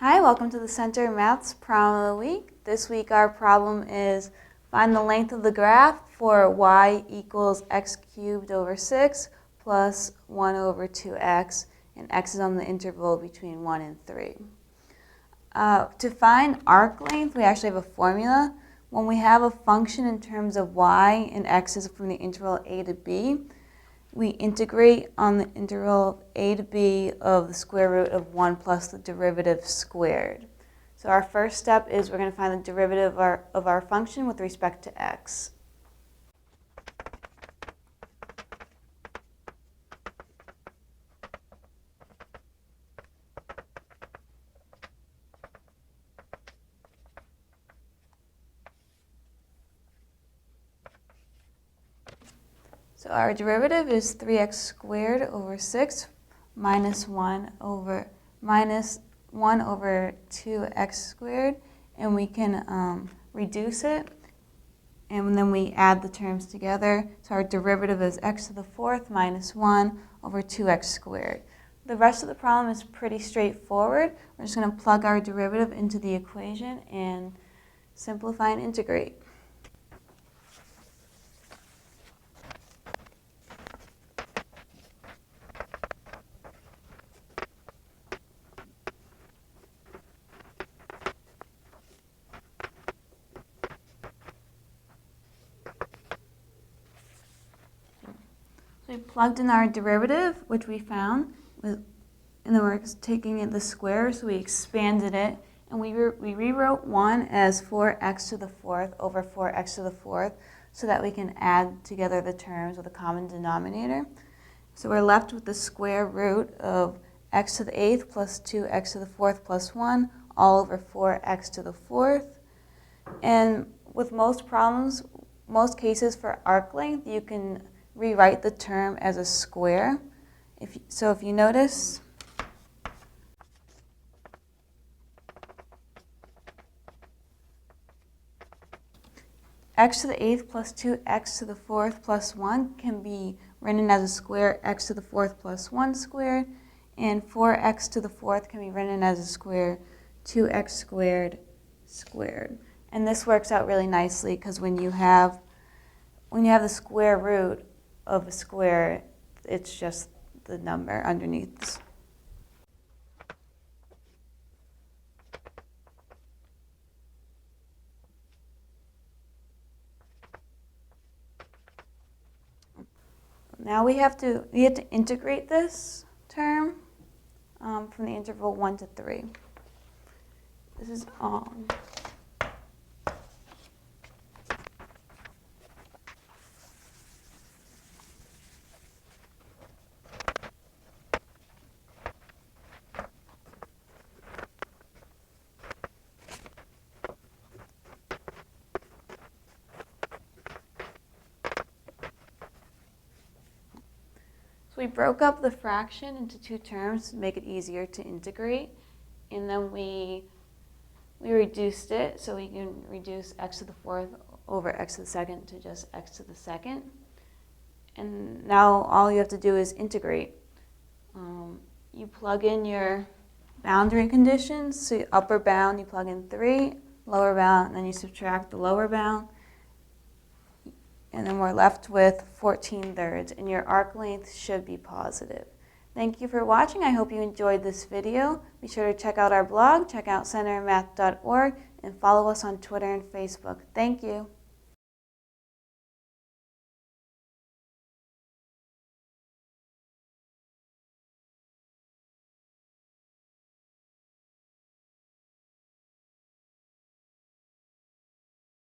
Hi, welcome to the Center Maths Problem of the Week. This week our problem is find the length of the graph for y equals x cubed over 6 plus 1 over 2x, and x is on the interval between 1 and 3. To find arc length, we actually have a formula. When we have a function in terms of y and x is from the interval a to b, we integrate on the interval a to b of the square root of 1 plus the derivative squared. So our first step is we're going to find the derivative of our function with respect to x. So our derivative is 3x squared over 6 minus 1 over 2x squared, and we can reduce it, and then we add the terms together. So our derivative is x to the fourth minus 1 over 2x squared. The rest of the problem is pretty straightforward. We're just going to plug our derivative into the equation and simplify and integrate. We plugged in our derivative, which we found, and then we're taking the square, so we expanded it, and we rewrote 1 as 4x to the fourth over 4x to the fourth, so that we can add together the terms with a common denominator. So we're left with the square root of x to the eighth plus 2x to the fourth plus 1, all over 4x to the fourth. And with most problems, most cases for arc length, you can rewrite the term as a square. If you notice, x to the eighth plus 2x to the fourth plus 1 can be written as a square, x to the fourth plus 1 squared, and 4x to the fourth can be written as a square, 2x squared squared. And this works out really nicely because when you have the square root of a square, it's just the number underneath. Now we have to integrate this term from the interval 1 to 3. This is So we broke up the fraction into two terms to make it easier to integrate, and then we reduced it, so we can reduce x to the fourth over x to the second to just x to the second. And now all you have to do is integrate. You plug in your boundary conditions. So upper bound, you plug in 3, lower bound, and then you subtract the lower bound. And then we're left with 14/3, and your arc length should be positive. Thank you for watching. I hope you enjoyed this video. Be sure to check out our blog, check out centermath.org, and follow us on Twitter and Facebook. Thank you.